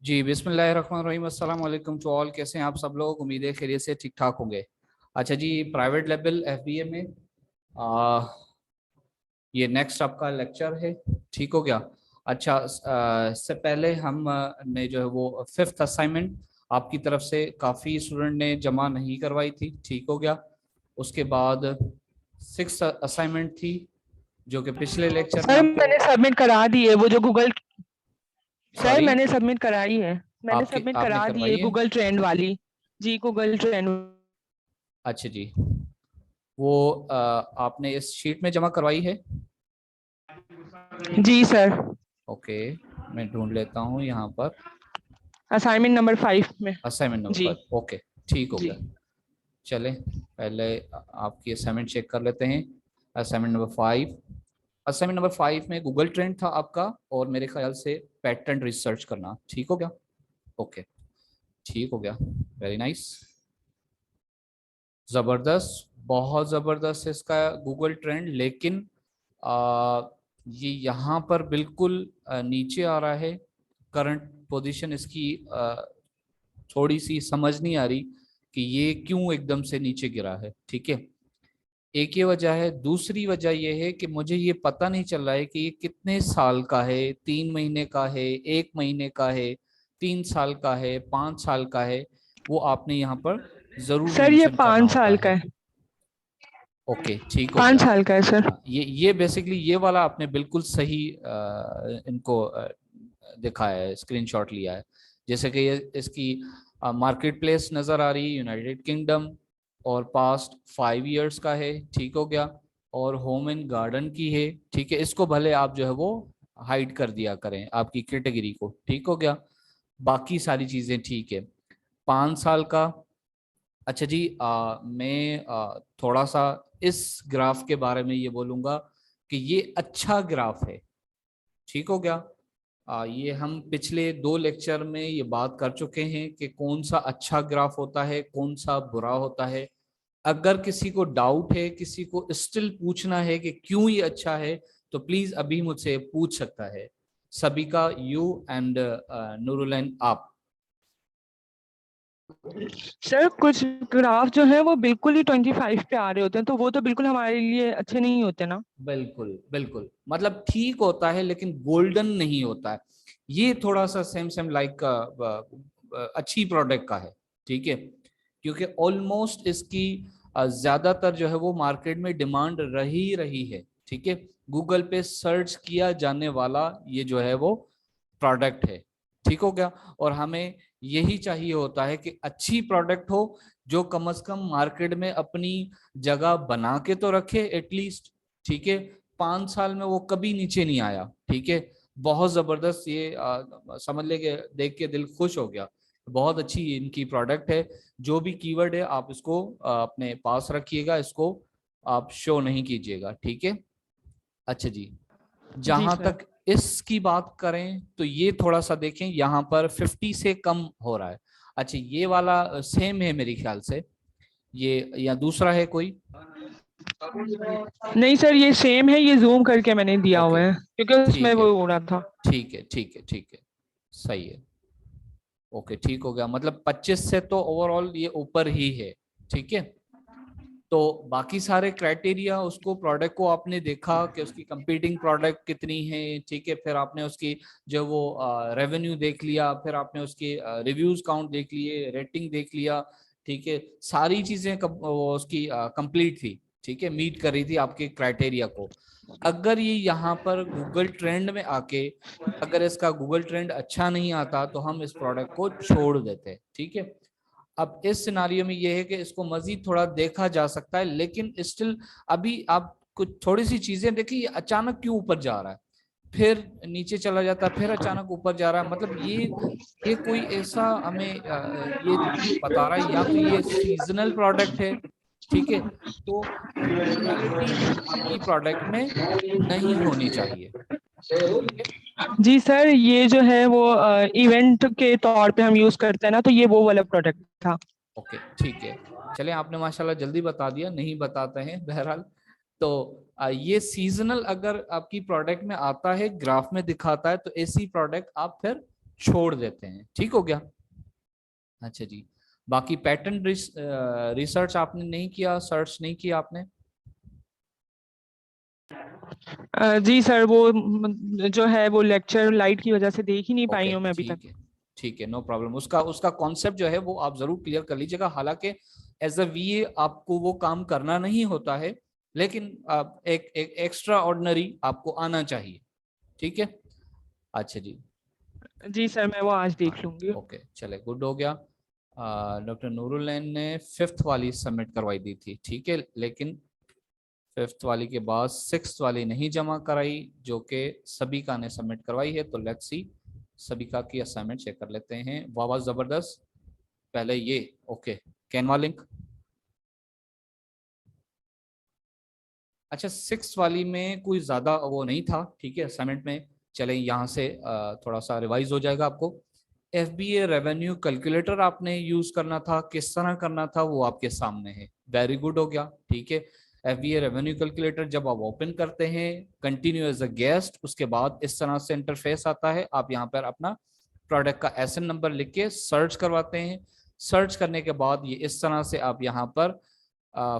जी बिस्मिल्लाहिर्रहमानिर्रहीम, अस्सलाम वालेकुम टू ऑल। कैसे हैं आप सब लोग? उम्मीद है खैरियत से ठीक ठाक होंगे। अच्छा जी, प्राइवेट लेवल एफबीए में आ, ये नेक्स्ट आपका लेक्चर है। ठीक हो गया। अच्छा, इससे पहले हम ने जो है वो फिफ्थ असाइनमेंट आपकी तरफ से काफ़ी स्टूडेंट ने जमा नहीं करवाई थी। ठीक हो गया। उसके बाद सिक्स असाइनमेंट थी जो कि पिछले लेक्चर में सर आपको। मैंने सबमिट करा दी है वो जो गूगल। सर सॉरी, मैंने सबमिट कराई है। मैंने आपके सबमिट आपने करा दी है करवाई है? गूगल ट्रेंड वाली। जी गूगल ट्रेंड। अच्छा जी, वो आपने इस शीट में जमा करवाई है? जी सर। ओके, मैं ढूंढ लेता हूँ यहाँ पर। असाइनमेंट नंबर 5 में। असाइनमेंट नंबर जी 5, ओके। ठीक हो जी। गया। चलें, पहले आपकी असाइनमेंट चेक कर लेते हैं। असाइनमेंट नंबर 5, असाइनमेंट नंबर 5 में गूगल ट्रेंड था आपका, और मेरे ख्याल से पैटर्न रिसर्च करना। ठीक हो गया? ओके, ठीक हो गया। वेरी नाइस, ज़बरदस्त, बहुत ज़बरदस्त है इसका गूगल ट्रेंड। लेकिन आ, ये यहाँ पर बिल्कुल नीचे आ रहा है। करंट पोजीशन इसकी थोड़ी सी समझ नहीं आ रही कि ये क्यों एकदम से नीचे गिरा है। ठीक है, एक ये वजह है। दूसरी वजह ये है कि मुझे ये पता नहीं चल रहा है कि ये कितने साल का है, 3 महीने का है, 1 महीने का है, 3 साल का है, 5 साल का है। वो आपने यहाँ पर जरूर सर ये मेंशन करना 5 होता साल का है। है। ओके, ठीक हो 5 गया। साल का है सर। हाँ, ये बेसिकली ये वाला आपने बिल्कुल सही इनको दिखाया है, स्क्रीनशॉट लिया है। जैसे कि ये इसकी मार्केट प्लेस नज़र आ रही है, यूनाइटेड किंगडम, और पास्ट 5 इयर्स का है। ठीक हो गया। और होम एंड गार्डन की है। ठीक है, इसको भले आप जो है वो हाइड कर दिया करें आपकी कैटेगरी को। ठीक हो गया। बाकी सारी चीज़ें ठीक है। 5 साल का। अच्छा जी, मैं थोड़ा सा इस ग्राफ के बारे में ये बोलूँगा कि ये अच्छा ग्राफ है। ठीक हो गया। ये हम पिछले 2 लेक्चर में ये बात कर चुके हैं कि कौन सा अच्छा ग्राफ होता है, कौन सा बुरा होता है। अगर किसी को डाउट है, किसी को स्टिल पूछना है कि क्यों ये अच्छा है, तो प्लीज अभी मुझसे पूछ सकता है। सभी का यू एंड नूरुलैन आप। सर कुछ ग्राफ जो है वो बिल्कुल ही 25 पे आ रहे होते हैं तो वो तो बिल्कुल हमारे लिए अच्छे नहीं होते ना। बिल्कुल बिल्कुल, मतलब ठीक होता है लेकिन गोल्डन नहीं होता है। ये थोड़ा सा सेम सेम लाइक अच्छी प्रोडक्ट का है। ठीक है, क्योंकि ऑलमोस्ट इसकी ज्यादातर जो है वो मार्केट में डिमांड रही रही है। ठीक है, गूगल पे सर्च किया जाने वाला ये जो है वो प्रोडक्ट है। ठीक हो गया। और हमें यही चाहिए होता है कि अच्छी प्रोडक्ट हो, जो कम से कम मार्केट में अपनी जगह बना के तो रखे एटलीस्ट। ठीक है, 5 साल में वो कभी नीचे नहीं आया। ठीक है, बहुत जबरदस्त ये समझ ले के देख के दिल खुश हो गया। बहुत अच्छी इनकी प्रोडक्ट है। जो भी कीवर्ड है आप इसको अपने पास रखिएगा, इसको आप शो नहीं कीजिएगा। ठीक है। अच्छा जी, जी जहां सर। तक इसकी बात करें तो ये थोड़ा सा देखें, यहाँ पर 50 से कम हो रहा है। अच्छा, ये वाला सेम है मेरे ख्याल से, ये या दूसरा है कोई? नहीं सर ये सेम है, ये जूम करके मैंने दिया हुआ ओके, है क्योंकि उसमें ठीक है, वो हो रहा था। ठीक है, ठीक है, ठीक है, सही है। ओके, ठीक हो गया। मतलब 25 से तो ओवरऑल ये ऊपर ही है। ठीक है, तो बाकी सारे क्राइटेरिया, उसको प्रोडक्ट को आपने देखा कि उसकी कंपीटिंग प्रोडक्ट कितनी है। ठीक है, फिर आपने उसकी जो वो रेवेन्यू देख लिया, फिर आपने उसके रिव्यूज काउंट देख लिए, रेटिंग देख लिया। ठीक है, सारी चीजें वो उसकी कंप्लीट थी। ठीक है, मीट कर रही थी आपके क्राइटेरिया को। अगर ये यहाँ पर गूगल ट्रेंड में आके, अगर इसका गूगल ट्रेंड अच्छा नहीं आता तो हम इस प्रोडक्ट को छोड़ देते। ठीक है। अब इस सिनारियो में ये है कि इसको मजीद थोड़ा देखा जा सकता है, लेकिन स्टिल अभी आप कुछ थोड़ी सी चीजें देखिए, अचानक क्यों ऊपर जा रहा है, फिर नीचे चला जाता है, फिर अचानक ऊपर जा रहा है। मतलब ये कोई ऐसा हमें ये बता रहा है, या तो ये सीजनल प्रोडक्ट है। ठीक है, तो सीजनलिटी आपकी प्रोडक्ट में नहीं होनी चाहिए। ठीक है। जी सर ये जो है वो इवेंट के तौर पे हम यूज करते हैं ना, तो ये वो वाला प्रोडक्ट था। ओके, ठीक है। चलिए, आपने माशाल्लाह जल्दी बता दिया, नहीं बताते हैं बहरहाल। तो ये सीजनल अगर आपकी प्रोडक्ट में आता है, ग्राफ में दिखाता है, तो ऐसी प्रोडक्ट आप फिर छोड़ देते हैं। ठीक हो गया। अच्छा जी, बाकी पैटर्न रिसर्च आपने नहीं किया, सर्च नहीं किया आपने? जी सर, वो जो है वो लेक्चर लाइट की वजह से देख ही नहीं पाई ओके हूँ मैं अभी तक। ठीक है, ठीक है, नो प्रॉब्लम। उसका उसका कॉन्सेप्ट जो है वो आप जरूर क्लियर कर लीजिएगा। हालांकि एज अ वीए आपको वो काम करना नहीं होता है, लेकिन आप एक एक्स्ट्रा ऑर्डिनरी आपको आना चाहिए। ठीक है। अच्छा जी। जी सर, मैं वो आज हाँ, देख लूंगी। ओके, चले, गुड हो गया। डॉक्टर नूरुल्लैन ने फिफ्थ वाली सबमिट करवाई दी थी, ठीक है, लेकिन फिफ्थ वाली के बाद सिक्स्थ वाली नहीं जमा कराई, जो कि सबिका ने सबमिट करवाई है। तो लेट्स सी सबिका की असाइनमेंट चेक कर लेते हैं। वाह वाह, जबरदस्त। पहले ये, ओके, कैनवा लिंक। अच्छा, सिक्स वाली में कोई ज्यादा वो नहीं था, ठीक है, असाइनमेंट में। चले यहाँ से थोड़ा सा रिवाइज हो जाएगा आपको। FBA रेवेन्यू कैलकुलेटर आपने यूज करना था, किस तरह करना था वो आपके सामने है। वेरी गुड हो गया, ठीक है। FBA रेवेन्यू कैलकुलेटर जब आप ओपन करते हैं कंटिन्यू एज अ गेस्ट, उसके बाद इस तरह से इंटरफेस आता है। आप यहाँ पर अपना प्रोडक्ट का SN नंबर लिख के सर्च करवाते हैं। सर्च करने के बाद ये इस तरह से आप यहाँ पर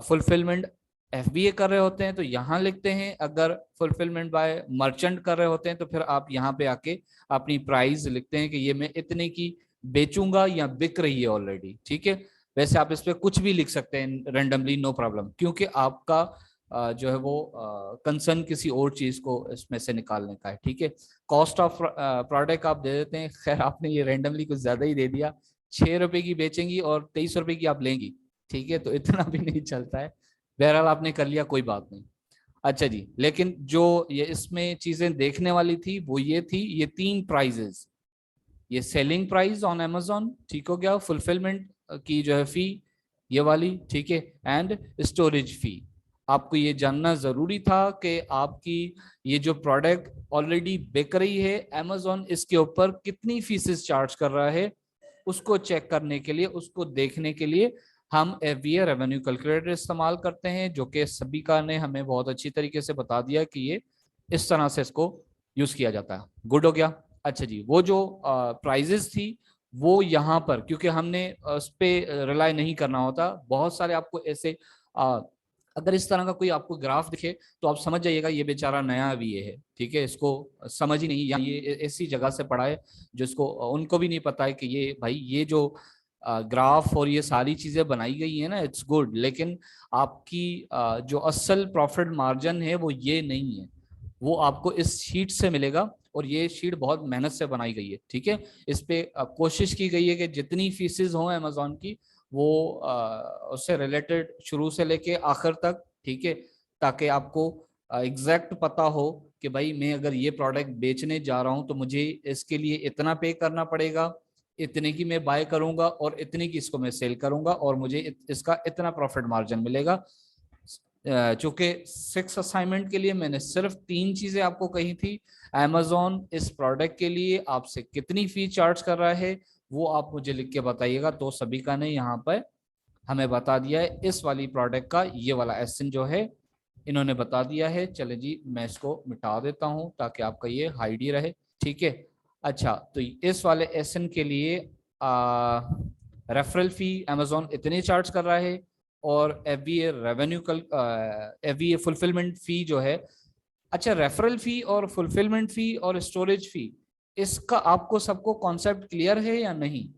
फुलफिलमेंट FBA कर रहे होते हैं तो यहाँ लिखते हैं। अगर फुलफिलमेंट बाय मर्चेंट कर रहे होते हैं तो फिर आप यहाँ पे आके अपनी प्राइस लिखते हैं कि ये मैं इतने की बेचूंगा या बिक रही है ऑलरेडी। ठीक है। वैसे आप इस पे कुछ भी लिख सकते हैं रेंडमली, नो प्रॉब्लम, क्योंकि आपका जो है वो कंसर्न किसी और चीज को इसमें से निकालने का है। ठीक है। कॉस्ट ऑफ प्रोडक्ट आप दे देते हैं। खैर आपने ये रेंडमली कुछ ज्यादा ही दे दिया। 6 रुपए की बेचेंगी और 23 रुपए की आप लेंगी। ठीक है, तो इतना भी नहीं चलता है। बहरहाल आपने कर लिया, कोई बात नहीं। अच्छा जी, लेकिन जो ये इसमें चीजें देखने वाली थी वो ये थी, ये 3 प्राइजेस, ये सेलिंग प्राइस ऑन अमेजोन, ठीक हो गया, फुलफिलमेंट की जो है फी ये वाली, ठीक है, एंड स्टोरेज फी। आपको ये जानना जरूरी था कि आपकी ये जो प्रोडक्ट ऑलरेडी बिक रही है अमेजोन इसके ऊपर कितनी फीसेस चार्ज कर रहा है, उसको चेक करने के लिए, उसको देखने के लिए हम FBA रेवेन्यू कैलकुलेटर इस्तेमाल करते हैं, जो कि सबिका ने हमें बहुत अच्छी तरीके से बता दिया कि ये इस तरह से इसको यूज किया जाता है। गुड हो गया। अच्छा जी, वो जो प्राइजेस थी वो यहाँ पर, क्योंकि हमने उस पर रिलाई नहीं करना होता, बहुत सारे आपको ऐसे अगर इस तरह का कोई आपको ग्राफ दिखे तो आप समझ जाइएगा ये बेचारा नया VA है। ठीक है, इसको समझ ही नहीं, या ये ऐसी जगह से पढ़ा है जिसको उनको भी नहीं पता है कि ये भाई ये जो ग्राफ और ये सारी चीजें बनाई गई है ना, इट्स गुड, लेकिन आपकी जो असल प्रॉफिट मार्जिन है वो ये नहीं है। वो आपको इस शीट से मिलेगा, और ये शीट बहुत मेहनत से बनाई गई है। ठीक है, इस पे कोशिश की गई है कि जितनी फीसेस हो अमेजोन की वो उससे रिलेटेड शुरू से लेके आखिर तक, ठीक है, ताकि आपको एग्जैक्ट पता हो कि भाई मैं अगर ये प्रोडक्ट बेचने जा रहा हूं तो मुझे इसके लिए इतना पे करना पड़ेगा, इतने की मैं बाय करूंगा और इतने की इसको मैं सेल करूंगा और मुझे इसका इतना प्रॉफिट मार्जिन मिलेगा। चूंकि 6 असाइनमेंट के लिए मैंने सिर्फ 3 चीजें आपको कही थी। अमेजोन इस प्रोडक्ट के लिए आपसे कितनी फी चार्ज कर रहा है वो आप मुझे लिख के बताइएगा। तो सबिका ने यहाँ पर हमें बता दिया है इस वाली प्रोडक्ट का ये वाला SN जो है इन्होंने बता दिया है। चले जी, मैं इसको मिटा देता हूं ताकि आपका ये हाइड ही रहे। ठीक है। अच्छा, तो इस वाले SN के लिए रेफरल फी अमेजोन इतने चार्ज कर रहा है, और FBA रेवेन्यू FBA फुलफिलमेंट फी जो है। अच्छा, रेफरल फी और फुलफिलमेंट फी और स्टोरेज फी, इसका आपको सबको कॉन्सेप्ट क्लियर है या नहीं?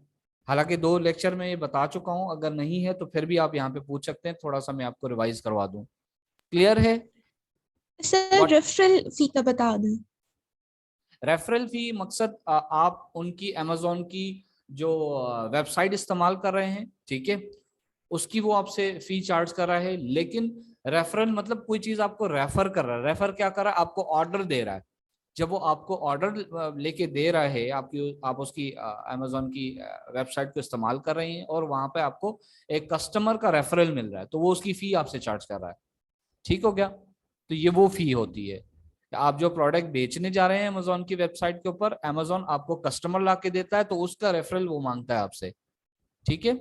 हालांकि 2 लेक्चर में ये बता चुका हूं, अगर नहीं है तो फिर भी आप यहाँ पे पूछ सकते हैं, थोड़ा सा मैं आपको रिवाइज करवा दूं। क्लियर है? सर व्हाट रेफरल फी का बता दें। रेफरल फी मकसद आप उनकी अमेजोन की जो वेबसाइट इस्तेमाल कर रहे हैं, ठीक है, उसकी वो आपसे फी चार्ज कर रहा है। लेकिन रेफरल मतलब कोई चीज आपको रेफर कर रहा है। रेफर क्या कर रहा है? आपको ऑर्डर दे रहा है। जब वो आपको ऑर्डर लेके दे रहा है, आप उसकी अमेजोन की वेबसाइट को इस्तेमाल कर रहे हैं और वहां पे आपको एक कस्टमर का रेफरल मिल रहा है, तो वो उसकी फी आपसे चार्ज कर रहा है। ठीक हो गया? तो ये वो फी होती है। आप जो प्रोडक्ट बेचने जा रहे हैं अमेजोन की वेबसाइट के ऊपर, अमेजोन आपको कस्टमर ला के देता है तो उसका रेफरल वो मांगता है आपसे। ठीक है।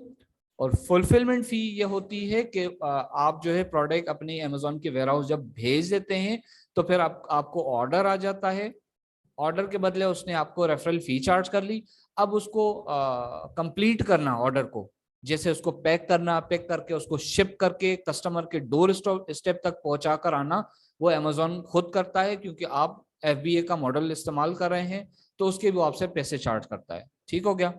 और फुलफिलमेंट फी ये होती है कि आप जो है प्रोडक्ट अपनी अमेजोन के वेयर हाउस जब भेज देते हैं तो फिर आपको ऑर्डर आ जाता है। ऑर्डर के बदले उसने आपको रेफरल फी चार्ज कर ली। अब उसको कंप्लीट करना ऑर्डर को, जैसे उसको पैक करना, पैक करके उसको शिप करके कस्टमर के डोर स्टेप तक पहुंचा कर आना, वो अमेजोन खुद करता है, क्योंकि आप FBA का मॉडल इस्तेमाल कर रहे हैं तो उसके भी आपसे पैसे चार्ज करता है। ठीक हो गया,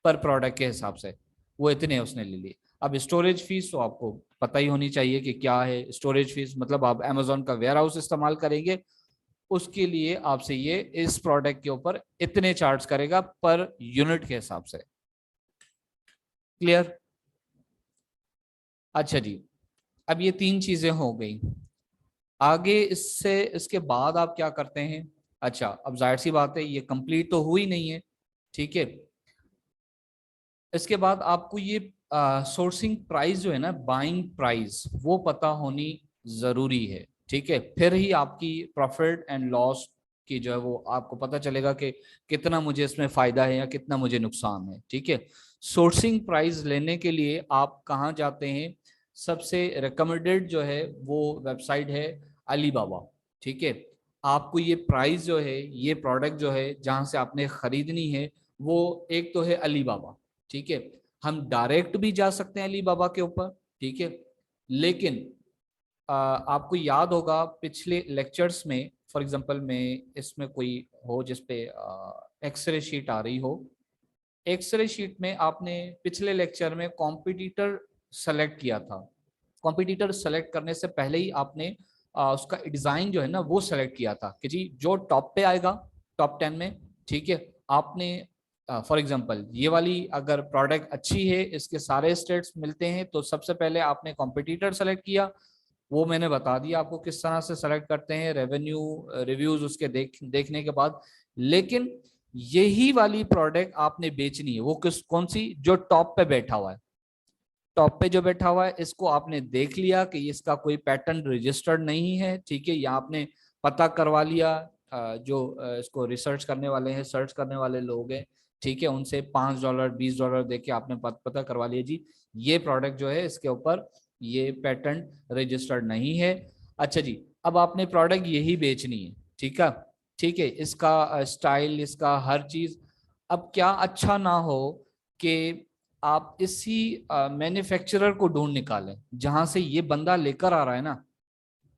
पर प्रोडक्ट के हिसाब से वो इतने उसने ले लिए। अब स्टोरेज फीस तो आपको पता ही होनी चाहिए कि क्या है स्टोरेज फीस, मतलब आप अमेजोन का वेयर हाउस इस्तेमाल करेंगे, उसके लिए आपसे ये इस प्रोडक्ट के ऊपर इतने चार्ज करेगा पर यूनिट के हिसाब से। क्लियर? अच्छा जी, अब ये 3 चीजें हो गई। आगे इससे इसके बाद आप क्या करते हैं? अच्छा, अब जाहिर सी बात है ये कंप्लीट तो हुई नहीं है, ठीक है। इसके बाद आपको ये सोर्सिंग प्राइस जो है ना, बाइंग प्राइस, वो पता होनी जरूरी है, ठीक है। फिर ही आपकी प्रॉफिट एंड लॉस की जो है वो आपको पता चलेगा कि कितना मुझे इसमें फायदा है या कितना मुझे नुकसान है, ठीक है। सोर्सिंग प्राइस लेने के लिए आप कहाँ जाते हैं? सबसे रिकमेंडेड जो है वो वेबसाइट है अलीबाबा, ठीक है। आपको ये प्राइस जो है, ये प्रोडक्ट जो है जहाँ से आपने खरीदनी है, वो एक तो है अलीबाबा, ठीक है। हम डायरेक्ट भी जा सकते हैं अलीबाबा के ऊपर, ठीक है। लेकिन आपको याद होगा पिछले लेक्चर्स में, फॉर एग्जांपल में इसमें कोई हो जिसपे एक्सरे शीट आ रही हो, एक्सरे शीट में आपने पिछले लेक्चर में कॉम्पिटिटर सेलेक्ट किया था। कॉम्पिटिटर सेलेक्ट करने से पहले ही आपने उसका डिजाइन जो है ना वो सेलेक्ट किया था कि जी जो टॉप पे आएगा, टॉप 10 में, ठीक है। आपने फॉर एग्जांपल ये वाली अगर प्रोडक्ट अच्छी है, इसके सारे स्टेट्स मिलते हैं, तो सबसे पहले आपने कॉम्पिटिटर सेलेक्ट किया। वो मैंने बता दिया आपको किस तरह से सेलेक्ट करते हैं, रेवेन्यू रिव्यूज उसके देखने के बाद। लेकिन यही वाली प्रोडक्ट आपने बेचनी है, वो किस कौन सी? जो टॉप पे बैठा हुआ है। टॉप पे जो बैठा हुआ है इसको आपने देख लिया कि इसका कोई पैटर्न रजिस्टर्ड नहीं है, ठीक है, या आपने पता करवा लिया, जो इसको रिसर्च करने वाले हैं, सर्च करने वाले लोग हैं, ठीक है, उनसे $5 $20 देके आपने पता करवा लिया जी ये प्रोडक्ट जो है इसके ऊपर ये पैटर्न रजिस्टर्ड नहीं है। अच्छा जी, अब आपने प्रोडक्ट यही बेचनी है, ठीक है, ठीक है, इसका स्टाइल, इसका हर चीज। अब क्या अच्छा ना हो कि आप इसी मैन्युफैक्चरर को ढूंढ निकालें जहां से ये बंदा लेकर आ रहा है ना।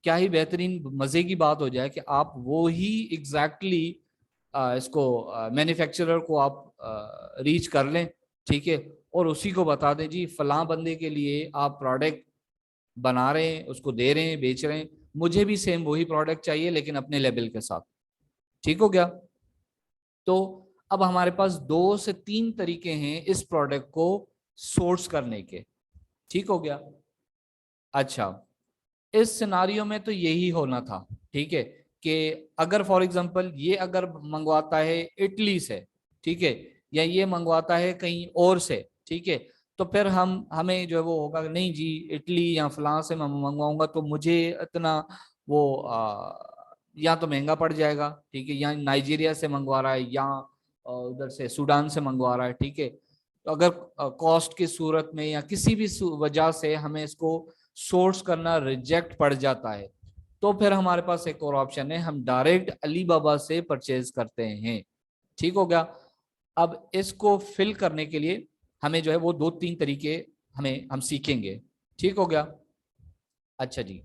क्या ही बेहतरीन मजे की बात हो जाए कि आप वो ही एग्जैक्टली इसको मैन्युफैक्चरर को आप रीच कर लें, ठीक है, और उसी को बता दें जी फलां बंदे के लिए आप प्रोडक्ट बना रहे हैं, उसको दे रहे हैं, बेच रहे हैं, मुझे भी सेम वही प्रोडक्ट चाहिए लेकिन अपने लेवल के साथ। ठीक हो गया? तो अब हमारे पास 2 से 3 तरीके हैं इस प्रोडक्ट को सोर्स करने के। ठीक हो गया? अच्छा, इस सिनारियो में तो यही होना था, ठीक है, कि अगर फॉर एग्जांपल ये अगर मंगवाता है इटली से, ठीक है, या ये मंगवाता है कहीं और से, ठीक है, तो फिर हमें जो है वो होगा नहीं जी इटली या फलां से मैं मंगवाऊंगा तो मुझे इतना वो या तो महंगा पड़ जाएगा, ठीक है, या नाइजीरिया से मंगवा रहा है या उधर से सूडान से मंगवा रहा है, ठीक है। तो अगर कॉस्ट की सूरत में या किसी भी वजह से हमें इसको सोर्स करना रिजेक्ट पड़ जाता है, तो फिर हमारे पास एक और ऑप्शन है, हम डायरेक्ट अलीबाबा से परचेज करते हैं। ठीक हो गया? अब इसको फिल करने के लिए हमें जो है वो 2-3 तरीके हम सीखेंगे। ठीक हो गया? अच्छा जी,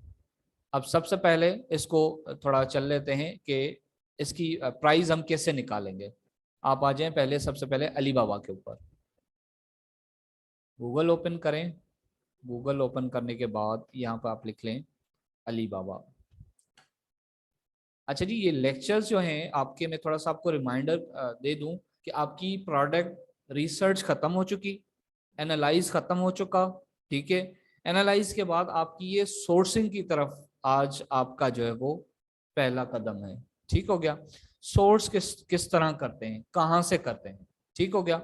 अब सबसे पहले इसको थोड़ा चल लेते हैं कि इसकी प्राइस हम कैसे निकालेंगे। आप आ जाएं पहले, सबसे पहले अलीबाबा के ऊपर गूगल ओपन करें। गूगल ओपन करने के बाद यहाँ पर आप लिख लें अलीबाबा। अच्छा जी, ये लेक्चर्स जो हैं आपके, मैं थोड़ा सा आपको रिमाइंडर दे दूं कि आपकी प्रोडक्ट रिसर्च खत्म हो चुकी, एनालाइज खत्म हो चुका, ठीक है। एनालाइज के बाद आपकी ये सोर्सिंग की तरफ आज आपका जो है वो पहला कदम है। ठीक हो गया? सोर्स किस किस तरह करते हैं, कहाँ से करते हैं। ठीक हो गया?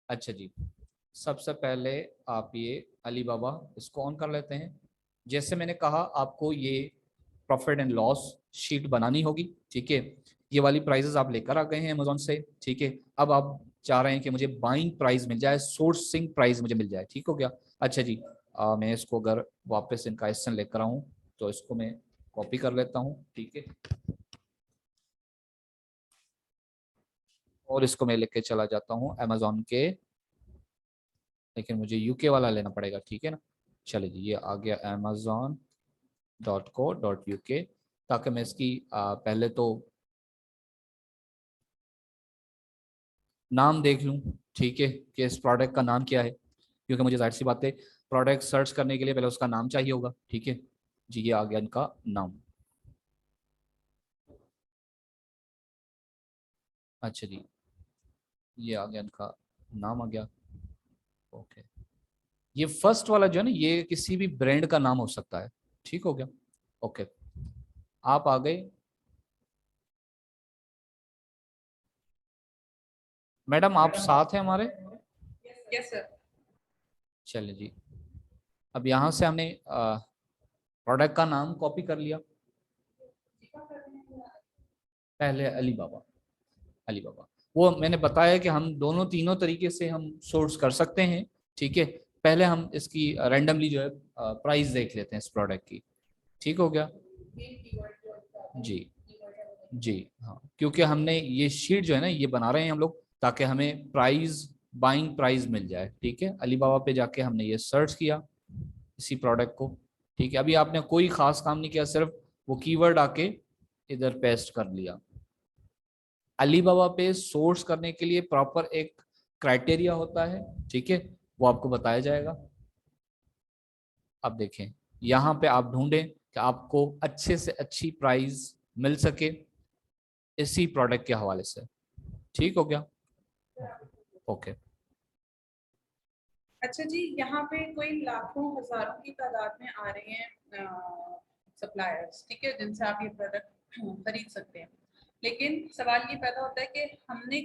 अच्छा जी, सबसे पहले आप ये अलीबाबा इसको ऑन कर लेते हैं। जैसे मैंने कहा आपको ये प्रॉफिट एंड लॉस शीट बनानी होगी, ठीक है। ये वाली प्राइसेस आप लेकर आ गए हैं अमेजोन से, ठीक है। अब आप चाह रहे हैं कि मुझे बाइंग प्राइस मिल जाए, सोर्सिंग प्राइस मुझे मिल जाए, ठीक हो गया। अच्छा जी, मैं इसको अगर वापस इनका क्वेश्चन लेकर आऊँ तो इसको मैं कॉपी कर लेता हूँ, ठीक है। और इसको मैं लेके चला जाता हूँ अमेजोन के, लेकिन मुझे यूके वाला लेना पड़ेगा, ठीक है ना। चलिए जी, ये आ गया amazon.co.uk, ताकि मैं इसकी पहले तो नाम देख लूँ, ठीक है, कि इस प्रोडक्ट का नाम क्या है, क्योंकि मुझे जाहिर सी बात है प्रोडक्ट सर्च करने के लिए पहले उसका नाम चाहिए होगा, ठीक है जी। ये आ गया इनका नाम। अच्छा जी, ये आ गया इनका नाम आ गया, ओके। ये फर्स्ट वाला जो है ना, ये किसी भी ब्रांड का नाम हो सकता है, ठीक हो गया, ओके। आप आ गए मैडम, आप साथ हैं हमारे? Yes sir. चलिए जी, अब यहाँ से हमने प्रोडक्ट का नाम कॉपी कर लिया। पहले अलीबाबा, अलीबाबा वो मैंने बताया कि हम दोनों तीनों तरीके से हम सोर्स कर सकते हैं, ठीक है। पहले हम इसकी रैंडमली जो है प्राइस देख लेते हैं इस प्रोडक्ट की, ठीक हो गया जी। जी हाँ, क्योंकि हमने ये शीट जो है ना ये बना रहे हैं हम लोग ताकि हमें प्राइस, बाइंग प्राइस मिल जाए, ठीक है। अलीबाबा पे जाके हमने ये सर्च किया इसी प्रोडक्ट को, ठीक है। अभी आपने कोई खास काम नहीं किया, सिर्फ वो कीवर्ड आके इधर पेस्ट कर लिया। अलीबाबा पे सोर्स करने के लिए प्रॉपर एक क्राइटेरिया होता है, ठीक है, वो आपको बताया जाएगा। अब देखें, यहाँ पे आप ढूंढें कि आपको अच्छे से अच्छी प्राइस मिल सके इसी प्रोडक्ट के हवाले से, ठीक हो गया, ओके। अच्छा जी, यहाँ पे कोई लाखों हजारों की तादाद में आ रहे हैं सप्लायर्स, ठीक है, जिनसे आप ये प्रोडक्ट खरीद सकते हैं। लेकिन सवाल ये पैदा होता है कि हमने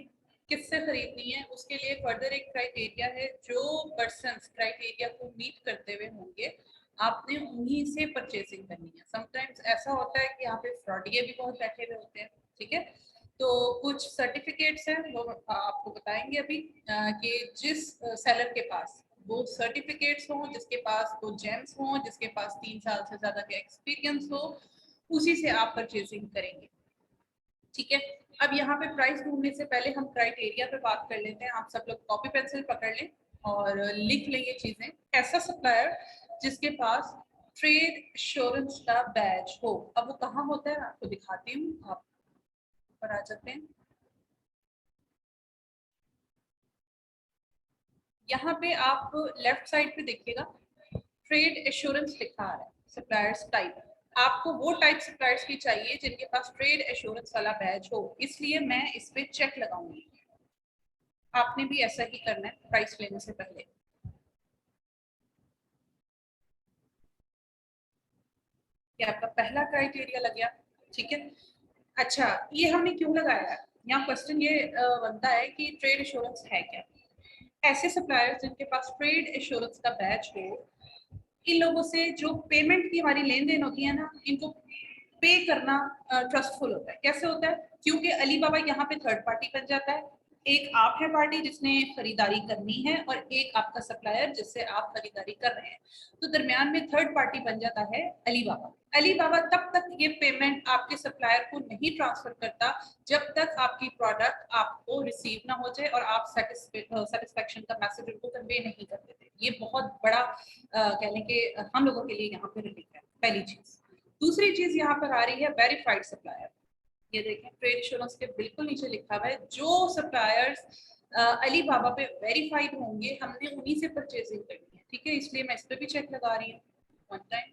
किससे खरीदनी है। उसके लिए फर्दर एक क्राइटेरिया है, जो पर्सन्स क्राइटेरिया को मीट करते हुए होंगे आपने उन्हीं से परचेसिंग करनी है। समटाइम्स ऐसा होता है कि यहाँ पे फ्रॉडिये भी बहुत बैठे हुए होते हैं, ठीक है। तो कुछ सर्टिफिकेट्स हैं वो आपको बताएंगे अभी कि जिस सेलर के पास वो सर्टिफिकेट्स हों, जिसके पास वो जेम्स हों, जिसके पास 3 साल से ज्यादा का एक्सपीरियंस हो, उसी से आप परचेसिंग करेंगे, ठीक है। अब यहाँ पे प्राइस ढूंढने से पहले हम क्राइटेरिया पे बात कर लेते हैं। आप सब लोग कॉपी पेंसिल पकड़ लें और लिख लें ये चीजें। ऐसा सप्लायर जिसके पास ट्रेड एश्योरेंस का बैज हो। अब वो कहाँ होता है आपको दिखाती हूँ, आप पर आ जाते हैं। यहाँ पे आप लेफ्ट साइड पे देखिएगा ट्रेड एश्योरेंस लिखा आ रहा है, सप्लायर्स टाइप। आपको वो टाइप सप्लायर्स की चाहिए जिनके पास ट्रेड एश्योरेंस वाला बैच हो, इसलिए मैं इस पे चेक लगाऊंगी। आपने भी ऐसा ही करना है प्राइस लेने से पहले। ये आपका पहला क्राइटेरिया लग गया, ठीक है। अच्छा, ये हमने क्यों लगाया है? यहाँ क्वेश्चन ये बनता है कि ट्रेड एश्योरेंस है क्या। ऐसे सप्लायर्स जिनके पास ट्रेड एश्योरेंस का बैच हो, इन लोगों से जो पेमेंट की हमारी लेन देन होती है ना, इनको पे करना ट्रस्टफुल होता है। कैसे होता है? क्योंकि अलीबाबा यहाँ पे थर्ड पार्टी बन जाता है। एक आप है पार्टी जिसने खरीदारी करनी है और एक आपका सप्लायर जिससे आप खरीदारी कर रहे हैं, तो दरमियान में थर्ड पार्टी बन जाता है अलीबाबा। अलीबाबा तब तक ये पेमेंट आपके सप्लायर को नहीं ट्रांसफर करता जब तक आपकी प्रोडक्ट आपको रिसीव ना हो जाए और आप सेटिस्फेक्शन का मैसेज उनको कन्वे नहीं कर देते। ये बहुत बड़ा कह लें कि हम लोगों के लिए यहाँ पे रिलीफ है, पहली चीज। दूसरी चीज यहाँ पर आ रही है वेरीफाइड सप्लायर। ये देखें ट्रेड इंश्योरेंस के बिल्कुल नीचे लिखा हुआ है, जो सप्लायर्स अलीबाबा पे वेरीफाइड होंगे हमने उन्हीं से परचेजिंग करनी है, ठीक है। इसलिए मैं इस पे भी चेक लगा रही हूँ वन टाइम।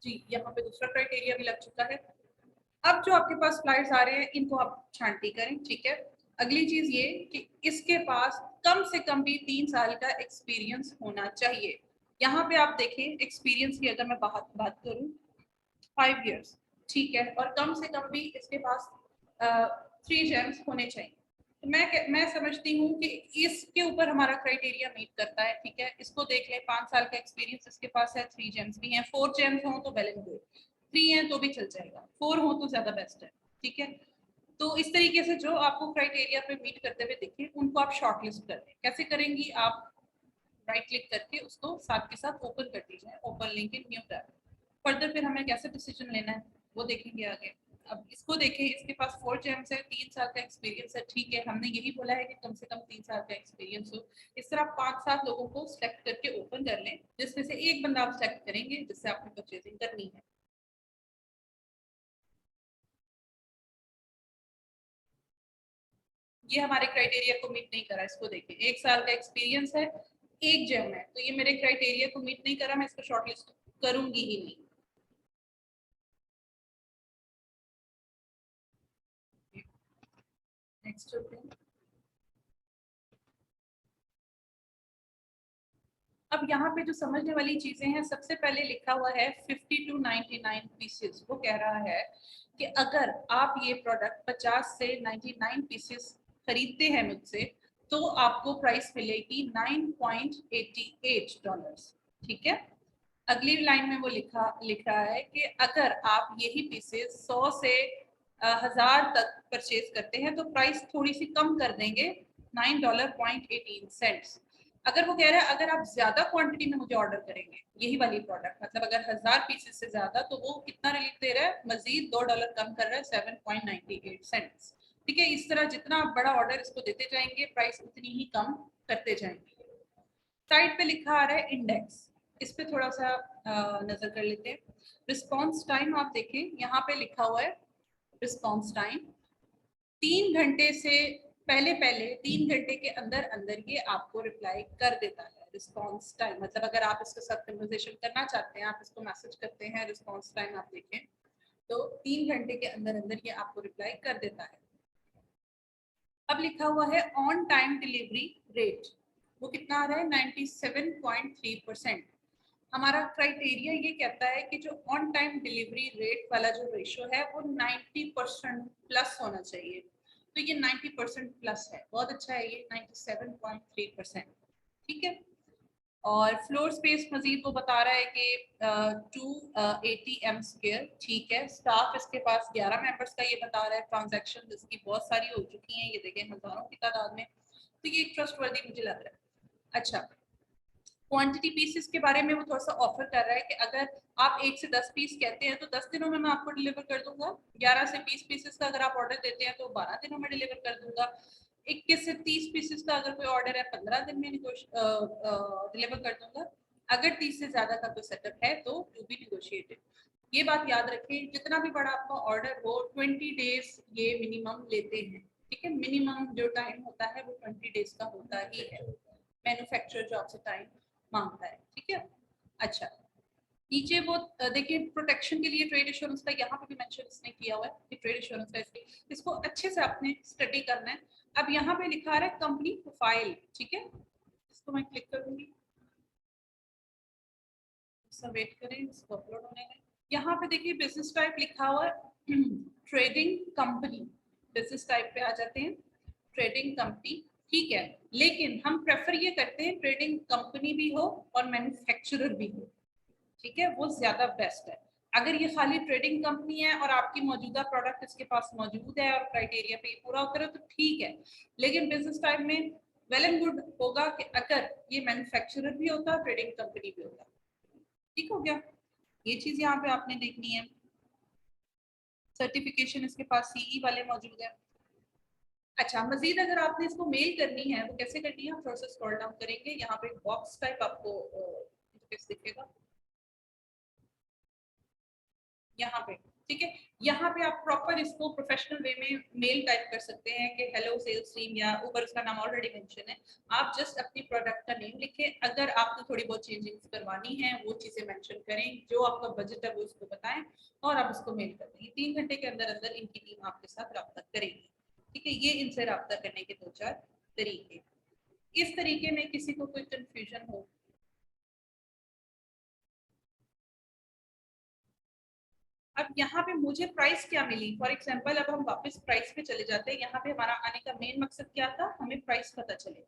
जी, यहाँ पे दूसरा क्राइटेरिया भी लग चुका है। अब जो आपके पास सप्लायर्स आ रहे हैं इनको आप छांटी करें, ठीक है। अगली चीज ये कि इसके पास कम से कम भी 3 साल का एक्सपीरियंस होना चाहिए। यहाँ पे आप देखें एक्सपीरियंस की अगर मैं बात करूँ 5 इयर्स, ठीक है, और कम से कम भी इसके पास 3 जेम्स होने चाहिए। तो मैं समझती हूँ कि इसके ऊपर हमारा क्राइटेरिया मीट करता है, ठीक है। इसको देख ले, 5 साल का एक्सपीरियंस इसके पास है, 3 जेम्स भी हैं, 4 जेम्स हो तो वेल एंड गुड, 3 हैं तो भी चल जाएगा, 4 हो तो ज्यादा बेस्ट है, ठीक है। तो इस तरीके से जो आपको क्राइटेरिया पे मीट करते हुए दिखे उनको आप शॉर्टलिस्ट कर दें। कैसे करेंगी आप? राइट क्लिक करके उसको साथ के साथ ओपन कर दीजिए, open link in new tab. Further फिर हमें कैसे डिसीजन लेना है वो देखेंगे आगे। अब इसको देखें, इसके पास 4 जेम्स है, 3 साल का एक्सपीरियंस है, ठीक है। हमने यही बोला है कि कम से कम 3 साल का एक्सपीरियंस हो। इस तरह 5-7 लोगों को सेलेक्ट करके ओपन कर लें, जिसमें से एक बंदा आप सेलेक्ट करेंगे जिससे आपने परचेजिंग करनी है। ये हमारे क्राइटेरिया को मीट नहीं करा, इसको देखिए, 1 साल का एक्सपीरियंस है, 1 जेम है, तो ये मेरे क्राइटेरिया को मीट नहीं करा, मैं इसको शॉर्टलिस्ट करूंगी ही नहीं। नेक्स्ट चलते हैं। अब यहाँ पे जो समझने वाली चीजें हैं, सबसे पहले लिखा हुआ है 50 to 99 पीसेस। वो कह रहा है कि अगर आप ये प्रोडक्ट 50 से 99 पीसेस खरीदते हैं मुझसे तो आपको प्राइस मिलेगी $9.88, ठीक है। अगली लाइन में वो लिखा है कि अगर आप यही पीसेस 100 से 1000 तक परचेज करते हैं तो प्राइस थोड़ी सी कम कर देंगे, $9.18। अगर वो कह रहा है अगर आप ज्यादा क्वांटिटी में मुझे ऑर्डर करेंगे यही वाली प्रोडक्ट, मतलब अगर 1000 पीसेस से ज्यादा, तो वो कितना रिलीफ दे रहा है, मजीद $2 कम कर रहा है, 7.98 ठीक है। इस तरह जितना आप बड़ा ऑर्डर इसको देते जाएंगे प्राइस उतनी ही कम करते जाएंगे। साइड पे लिखा आ रहा है इंडेक्स, इस पे थोड़ा सा नजर कर लेते हैं। रिस्पॉन्स टाइम आप देखें, यहाँ पे लिखा हुआ है रिस्पॉन्स टाइम 3 घंटे से पहले 3 घंटे के अंदर अंदर ये आपको रिप्लाई कर देता है। रिस्पॉन्स टाइम मतलब अगर आप इसके साथ कन्वर्सेशन करना चाहते हैं, आप इसको मैसेज करते हैं, रिस्पॉन्स टाइम आप देखें तो 3 घंटे के अंदर अंदर ये आपको रिप्लाई कर देता है। अब लिखा हुआ है ऑन टाइम डिलीवरी रेट, वो कितना आ रहा है, 97.3%। हमारा क्राइटेरिया ये कहता है कि जो ऑन टाइम डिलीवरी रेट वाला जो रेशो है वो 90% प्लस होना चाहिए, तो ये 90% प्लस है, बहुत अच्छा है ये 97.3%, ठीक है। और फ्लोर स्पेस मजीद वो बता रहा है कि 280 m², ठीक है। स्टाफ इसके पास 11 मेंबर्स का ये बता रहा है। ट्रांजैक्शन इसकी बहुत सारी हो चुकी हैं, ये देखें हजारों की तादाद में, तो ये एक ट्रस्टवर्दी मुझे लग रहा है। अच्छा, क्वांटिटी पीसेस के बारे में वो थोड़ा सा ऑफर कर रहा है कि अगर आप 1 से 10 पीस कहते हैं तो 10 दिनों में मैं आपको डिलीवर कर दूंगा। 11 से 20 पीसेस का अगर आप ऑर्डर देते हैं तो 12 दिनों में डिलीवर कर दूंगा। 21 से 30 पीसेस का अगर कोई ऑर्डर है 15 दिन में डिलीवर कर दूंगा। अगर 30 से ज्यादा का कोई सेटअप है तो टू बी निगोशिएटेड। ये बात याद रखें, जितना भी बड़ा आपका ऑर्डर हो 20 डेज ये मिनिमम लेते हैं, ठीक है। मिनिमम जो टाइम होता है वो 20 डेज का होता ही है, मैन्युफैक्चरर जो आपसे टाइम मांगता है, ठीक है। अच्छा, नीचे वो देखिए प्रोटेक्शन के लिए ट्रेड इंश्योरेंस का यहाँ पे भी मेंशन इसने किया हुआ है कि ट्रेड इंश्योरेंस का इसको अच्छे से आपने स्टडी करना है। अब यहाँ पे लिखा है कंपनी प्रोफाइल, ठीक है। इसको मैं क्लिक करूंगी, वेट करें इसको अपलोड होने में। यहाँ पे देखिए बिजनेस टाइप लिखा हुआ है ट्रेडिंग कंपनी, बिजनेस टाइप पे आ जाते हैं, ट्रेडिंग कंपनी, ठीक है। लेकिन हम प्रेफर ये करते हैं ट्रेडिंग कंपनी भी हो और मैन्युफैक्चरर भी हो, ठीक है, वो ज्यादा बेस्ट है। अगर ये खाली ट्रेडिंग कंपनी है और आपकी मौजूदा प्रोडक्ट इसके पास मौजूद है और क्राइटेरिया पे ये पूरा उतरे तो ठीक है, लेकिन बिजनेस टाइप में वेल एंड गुड होगा कि अगर ये मैन्युफैक्चरर भी होता, ट्रेडिंग कंपनी भी होता, ठीक हो गया। ये चीज यहाँ पे आपने देखनी है। सर्टिफिकेशन इसके पास सीई वाले मौजूद है। अच्छा, मजीद अगर आपने इसको मेल करनी है वो कैसे करनी है, थोड़ा सा स्क्रॉल डाउन करेंगे, यहाँ पे बॉक्स टाइप आपको इंटरफेस दिखेगा यहाँ पे, ठीक है। यहाँ पे आप प्रॉपर इसको प्रोफेशनल वे में मेल टाइप कर सकते हैं कि हेलो सेल्स टीम, या ऊपर उसका नाम ऑलरेडी मेंशन है, आप जस्ट अपनी प्रोडक्ट का नेम लिखें। अगर आपने थोड़ी बहुत चेंजिंग्स करवानी है वो चीजें मेंशन करें, जो आपका बजट है वो उसको बताएं और आप उसको मेल कर दें। 3 घंटे के अंदर अंदर इनकी टीम आपके साथ रब्ता करेगी, ठीक है। ये इनसे रब्ता करने के 2-4 तरीके। इस तरीके में किसी को कोई कंफ्यूजन हो अब यहाँ पे मुझे प्राइस क्या मिली, फॉर एग्जांपल अब हम वापस प्राइस पे चले जाते हैं। यहाँ पे हमारा आने का मेन मकसद क्या था, हमें प्राइस पता चले।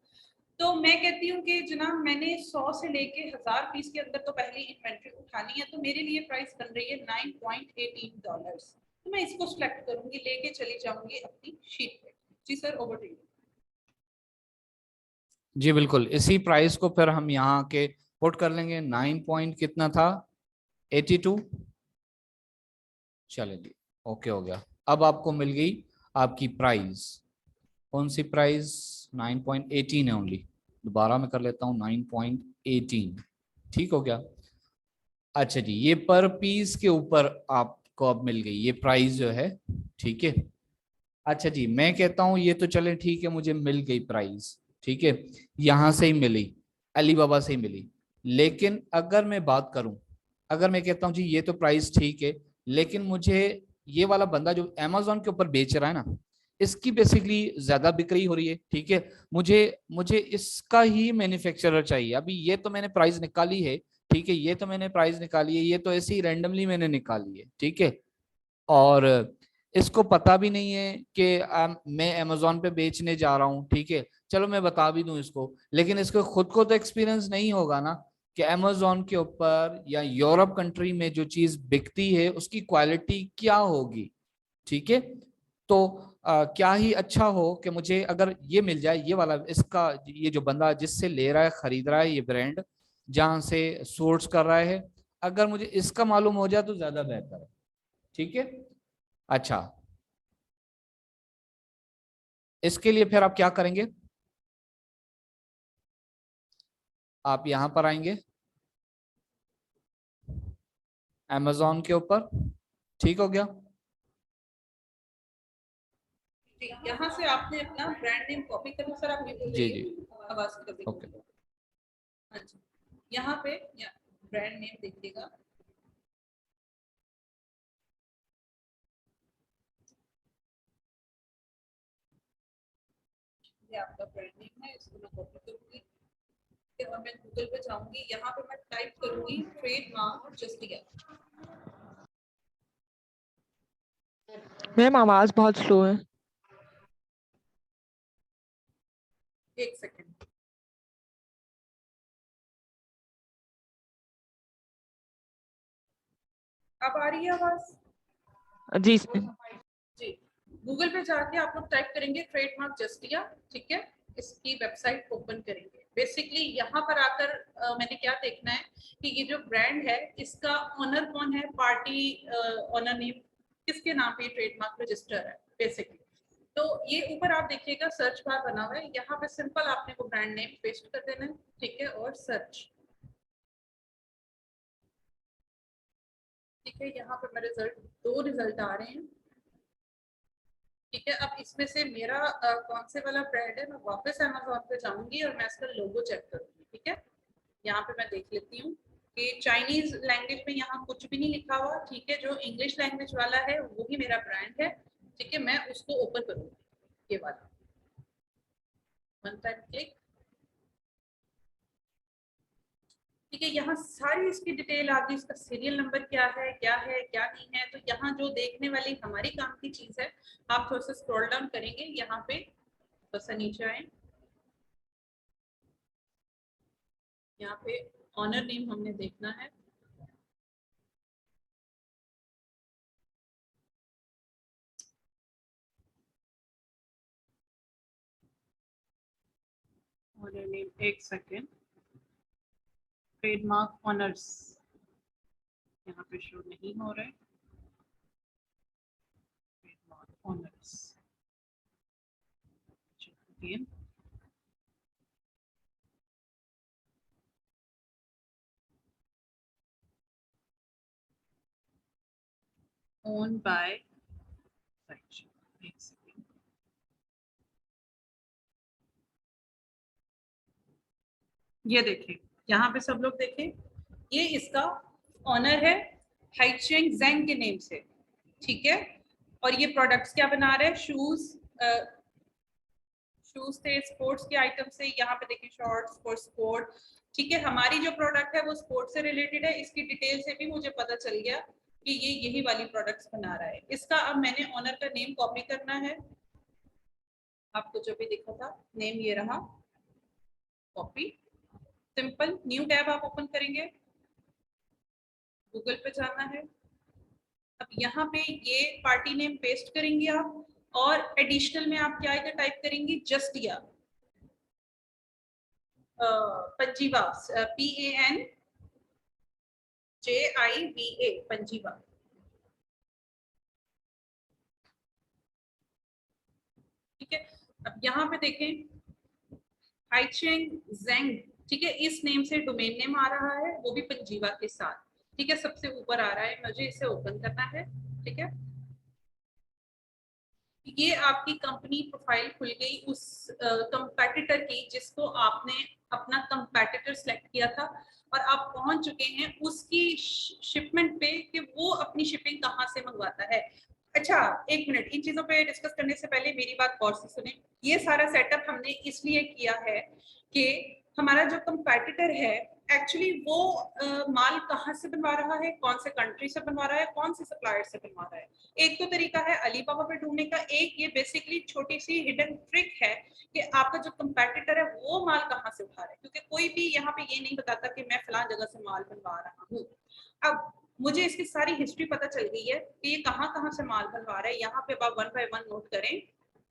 तो मैं कहती हूँ कि जनाब मैंने 100 से लेके 1000 पीस के अंदर तो पहली इन्वेंट्री उठानी है, तो मेरे लिए प्राइस बन रही है $9.18। तो मैं इसको सिलेक्ट करूंगी, लेके चली जाऊंगी अपनी शीट पे। जी सर, ओवर टू यू। जी बिल्कुल, इसी प्राइस को फिर हम यहाँ के पुट कर लेंगे। 9 पॉइंट कितना था, 82। चले जी, ओके हो गया। अब आपको मिल गई आपकी प्राइस। कौन सी प्राइस, 9.18 है ओनली। दोबारा मैं कर लेता हूँ 9.18, ठीक हो गया। अच्छा जी, ये पर पीस के ऊपर आपको अब मिल गई ये प्राइस जो है, ठीक है। अच्छा जी, मैं कहता हूँ ये तो चले ठीक है, मुझे मिल गई प्राइस, ठीक है, यहाँ से ही मिली, अलीबाबा से ही मिली। लेकिन अगर मैं बात करूं, अगर मैं कहता हूँ जी ये तो प्राइस ठीक है, लेकिन मुझे ये वाला बंदा जो अमेजोन के ऊपर बेच रहा है ना, इसकी बेसिकली ज्यादा बिक्री हो रही है, ठीक है, मुझे मुझे इसका ही मैन्युफैक्चरर चाहिए। अभी ये तो मैंने प्राइस निकाली है, ठीक है, ये तो मैंने प्राइस निकाली है, ये तो ऐसे ही रैंडमली मैंने निकाली है, ठीक है। और इसको पता भी नहीं है कि मैं अमेजोन पे बेचने जा रहा हूँ, ठीक है। चलो मैं बता भी दूं इसको, लेकिन इसको खुद को तो एक्सपीरियंस नहीं होगा ना कि अमेजोन के ऊपर या यूरोप कंट्री में जो चीज बिकती है उसकी क्वालिटी क्या होगी, ठीक है। तो क्या ही अच्छा हो कि मुझे अगर ये मिल जाए, ये वाला, इसका ये जो बंदा जिससे ले रहा है, खरीद रहा है, ये ब्रांड जहां से सोर्स कर रहा है, अगर मुझे इसका मालूम हो जाए तो ज्यादा बेहतर है, ठीक है। अच्छा, इसके लिए फिर आप क्या करेंगे, आप यहां पर आएंगे अमेजोन के ऊपर, ठीक हो गया। यहाँ से आपने अपना ब्रांड नेम कॉपी करना। सर आप ये बोल जी रही जी, है आवाज कभी। ओके। हाँ जी, यहाँ पे ब्रांड नेम देखिएगा। ये आपका ब्रांड नेम है, इसको मैं कॉपी करूंगी। फिर मैं गूगल पे जाऊंगी, यहाँ पे मैं टाइप करूंगी ट्रेडमार्क जस्टिया। मैम आवाज बहुत स्लो है। एक सेकेंड। अब आ रही है आवाज? जी जी, गूगल पे जाके आप लोग टाइप करेंगे ट्रेडमार्क जस्टिया, ठीक है। इसकी वेबसाइट ओपन करेंगे। बेसिकली यहाँ पर आकर मैंने क्या देखना है कि ये जो ब्रांड है इसका ऑनर कौन है, पार्टी ऑनर नेम किसके नाम पे ट्रेडमार्क रजिस्टर है बेसिकली। तो ये ऊपर आप देखिएगा सर्च बार बना हुआ है, यहाँ पे सिंपल आपने वो ब्रांड नेम पेस्ट कर देना है, ठीक है, और सर्च, ठीक है। यहाँ पे मेरे रिजल्ट, 2 रिजल्ट आ रहे हैं, ठीक है। अब इसमें से मेरा कौन से वाला ब्रांड है, मैं वापस अमेजोन पे जाऊंगी और मैं इसका लोगो चेक करूंगी, ठीक है। यहाँ पे मैं देख लेती हूँ कि चाइनीज लैंग्वेज में यहाँ कुछ भी नहीं लिखा हुआ, ठीक है। जो इंग्लिश लैंग्वेज वाला है वो ही मेरा ब्रांड है, ठीक है। मैं उसको ओपन करूंगी, ये वाला, वन टाइम क्लिक, ठीक है। यहाँ सारी इसकी डिटेल आ गई, इसका सीरियल नंबर क्या है, क्या है, क्या नहीं है। तो यहाँ जो देखने वाली हमारी काम की चीज है, आप थोड़ा सा स्क्रॉल डाउन करेंगे, यहाँ पे थोड़ा सा नीचे आए, यहाँ पे ऑनर नेम हमने देखना है, ऑनर नेम, एक सेकेंड, ट्रेडमार्क ऑनर्स यहाँ पे शो नहीं हो रहा है, trademark honours again, owned by section, एक सेकेंड, ये देखिए यहाँ पे सब लोग देखें, ये इसका ऑनर है हाइचेंग जेंग के नेम से, ठीक है। और ये प्रोडक्ट्स क्या बना रहे हैं, शूज, शूज थे स्पोर्ट्स के आइटम से, यहाँ पे देखिए शॉर्ट्स फॉर स्पोर्ट, ठीक है। हमारी जो प्रोडक्ट है वो स्पोर्ट्स से रिलेटेड है, इसकी डिटेल से भी मुझे पता चल गया कि ये यही वाली प्रोडक्ट्स बना रहा है। इसका अब मैंने ऑनर का नेम कॉपी करना है, आपको जो भी दिखा था नेम ये रहा, कॉपी, सिंपल न्यू टैब आप ओपन करेंगे, गूगल पे जाना है। अब यहाँ पे ये पार्टी नेम पेस्ट करेंगे आप, और एडिशनल में आप क्या इधर टाइप करेंगे, जस्टिया, पंजीवा, PANJIVA, पंजीवा। ठीक है, अब यहाँ पे देखें हाइचेंग जेंग, ठीक है, इस नेम से डोमेन नेम आ रहा है, वो भी पंजीवा के साथ। ठीक है, सबसे ऊपर आ रहा है, मुझे इसे ओपन करना है। ठीक है, ये आपकी कंपनी प्रोफाइल खुल गई उस कंपैटिटर की जिसको आपने अपना कंपैटिटर सेलेक्ट किया था, और आप पहुंच चुके हैं उसकी शिपमेंट पे कि वो अपनी शिपिंग कहाँ से मंगवाता है। अच्छा, एक मिनट, इन चीजों पे डिस्कस करने से पहले मेरी बात गौर से सुने। ये सारा सेटअप हमने इसलिए किया है कि हमारा जो कंपैटिटर है एक्चुअली वो माल कहाँ से बनवा रहा है, कौन से कंट्री से बनवा रहा है, कौन से सप्लायर से बनवा रहा है। एक तो तरीका है अलीबाबा पे ढूंढने का, एक ये बेसिकली छोटी सी हिडन ट्रिक है कि आपका जो कंपैटिटर है वो माल कहाँ से उठा रहा है, क्योंकि कोई भी यहाँ पे ये नहीं बताता कि मैं फलां जगह से माल बनवा रहा हूँ। अब मुझे इसकी सारी हिस्ट्री पता चल गई है कि ये कहाँ से माल बनवा रहा है। यहाँ पे आप 1 by 1 नोट करें।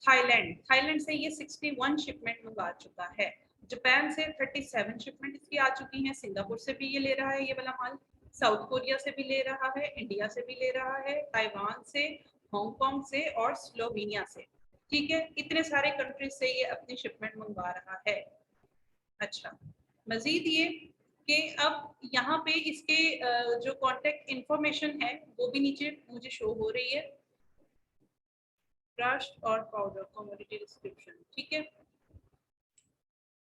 थाईलैंड से ये 61 शिपमेंट मंगवा चुका है, जापान से 37 शिपमेंट इसकी आ चुकी हैं, सिंगापुर से भी ये ले रहा है ये वाला माल, साउथ कोरिया से भी ले रहा है, इंडिया से भी ले रहा है, ताइवान से, हांगकांग से और स्लोवेनिया से। ठीक है, इतने सारे कंट्रीज से ये अपनी शिपमेंट मंगवा रहा है। अच्छा, मजीद ये कि अब यहाँ पे इसके जो कॉन्टेक्ट इंफॉर्मेशन है वो भी नीचे मुझे शो हो रही है, ब्रश और पाउडर, कमोडिटी डिस्क्रिप्शन। ठीक है,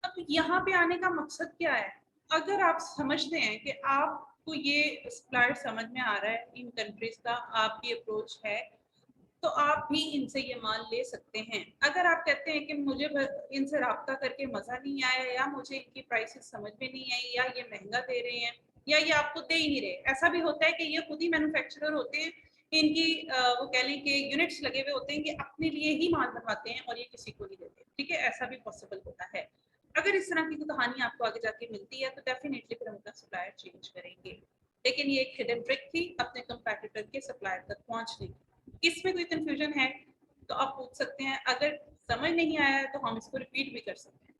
अब यहाँ पे आने का मकसद क्या है, अगर आप समझते हैं कि आपको ये सप्लायर समझ में आ रहा है इन कंट्रीज का, आपकी अप्रोच है, तो आप भी इनसे ये माल ले सकते हैं। अगर आप कहते हैं कि मुझे इनसे रब्ता करके मजा नहीं आया, या मुझे इनकी प्राइसेस समझ में नहीं आई, या ये महंगा दे रहे हैं, या ये आपको दे ही नहीं रहे, ऐसा भी होता है कि ये खुद ही मैन्युफैक्चरर होते हैं, इनकी वो कह लें कि यूनिट्स लगे हुए होते हैं कि अपने लिए ही माल बनवाते हैं और ये किसी को नहीं देते। ठीक है, ऐसा भी पॉसिबल होता है। अगर इस तरह की कहानी आपको आगे जाके मिलती है तो डेफिनेटली फिर हम अपना सप्लायर चेंज करेंगे, लेकिन ये एक हिडन ट्रिक थी अपने कंपैटिटर के सप्लायर तक पहुंचने की। इसमें कोई कंफ्यूजन है तो आप पूछ सकते हैं, अगर समझ नहीं आया है तो हम इसको रिपीट भी कर सकते हैं।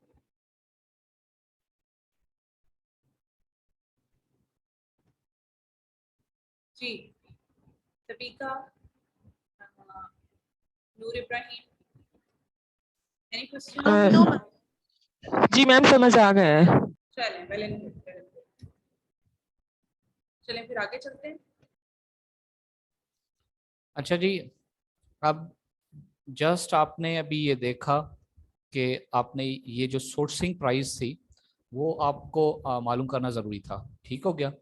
जी, सबिका, नूर इब्राहिम, एनी क्वेश्चन? जी मैम, समझ आ गया है। चलें, वेल एंड गुड। चलें फिर आगे चलते हैं। अच्छा जी, अब जस्ट आपने अभी ये देखा कि आपने ये जो सोर्सिंग प्राइस थी वो आपको मालूम करना ज़रूरी था। ठीक हो गया।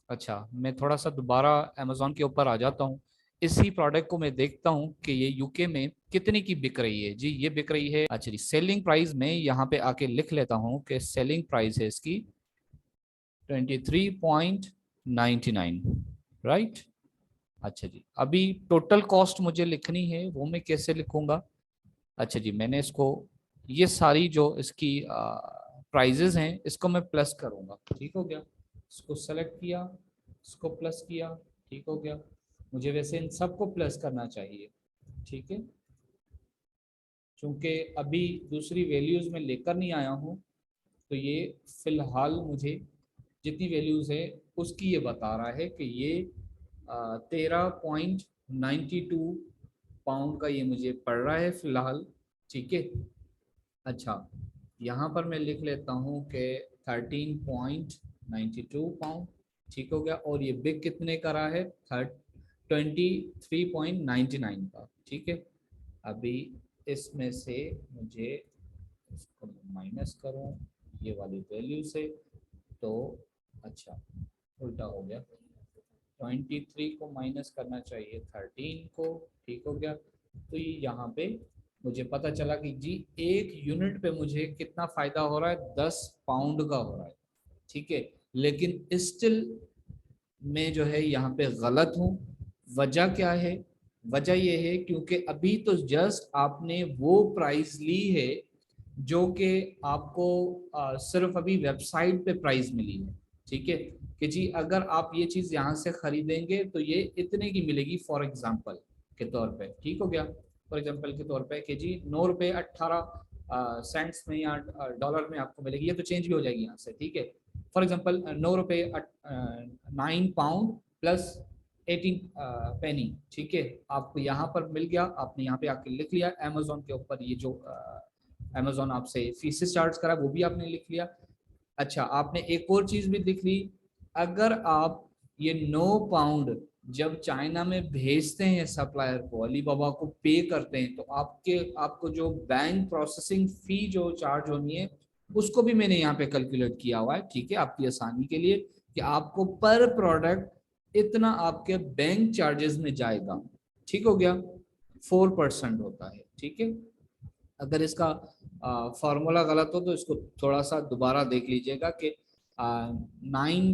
अच्छा, मैं थोड़ा सा दोबारा अमेज़ॉन के ऊपर आ जाता हूँ। इसी प्रोडक्ट को मैं देखता हूँ कि ये यूके में कितने की बिक रही है। जी, ये बिक रही है, अच्छा जी, सेलिंग प्राइस में यहाँ पे आके लिख लेता हूँ कि सेलिंग प्राइस है इसकी 23.99, राइट। अच्छा जी, अभी टोटल कॉस्ट मुझे लिखनी है, वो मैं कैसे लिखूंगा? अच्छा जी, मैंने इसको, ये सारी जो इसकी प्राइजेज हैं इसको मैं प्लस करूंगा। ठीक हो गया, इसको सेलेक्ट किया, इसको प्लस किया, ठीक हो गया। मुझे वैसे इन सबको प्लस करना चाहिए, ठीक है, क्योंकि अभी दूसरी वैल्यूज में लेकर नहीं आया हूँ, तो ये फिलहाल मुझे जितनी वैल्यूज है उसकी ये बता रहा है कि ये 13.92 पाउंड का ये मुझे पड़ रहा है फिलहाल। ठीक है, अच्छा, यहाँ पर मैं लिख लेता हूँ कि 13.92 पाउंड, ठीक हो गया। और ये बिग कितने का रहा है? 23.99 का। ठीक है, अभी इसमें से मुझे इसको माइनस करूँ ये वाली वैल्यू से, तो अच्छा उल्टा हो गया, 23 को माइनस करना चाहिए 13 को। ठीक हो गया, तो ये यहाँ पे मुझे पता चला कि जी एक यूनिट पे मुझे कितना फायदा हो रहा है, 10 पाउंड का हो रहा है। ठीक है, लेकिन स्टिल मैं जो है यहाँ पे गलत हूँ, वजह क्या है? वजह ये है क्योंकि अभी तो जस्ट आपने वो प्राइस ली है जो कि आपको सिर्फ अभी वेबसाइट पे प्राइस मिली है, ठीक है, कि जी अगर आप ये चीज यहाँ से खरीदेंगे तो ये इतने की मिलेगी फॉर एग्जांपल के तौर पे, ठीक हो गया, फॉर एग्जांपल के तौर पे कि जी 9 रुपये 18 सेंट्स में या डॉलर में आपको मिलेगी, ये तो चेंज भी हो जाएगी यहाँ से, ठीक है, फॉर एग्जांपल 9 रुपये 9 पाउंड प्लस 18 पेनी, ठीक है, आपको यहाँ पर मिल गया, आपने यहाँ पे आके लिख लिया, अमेजोन के ऊपर ये जो अमेजोन आपसे फीसेस चार्ज करा वो भी आपने लिख लिया। अच्छा, आपने एक और चीज भी लिख ली, अगर आप ये 9 पाउंड जब चाइना में भेजते हैं सप्लायर को, अलीबाबा को पे करते हैं, तो आपको जो बैंक प्रोसेसिंग फी जो चार्ज होनी है उसको भी मैंने यहाँ पे कैलकुलेट किया हुआ है, ठीक है, आपकी आसानी के लिए, कि आपको पर प्रोडक्ट इतना आपके बैंक चार्जेस में जाएगा, ठीक हो गया, 4% होता है, ठीक है। अगर इसका फॉर्मूला गलत हो तो इसको थोड़ा सा दोबारा देख लीजिएगा कि 9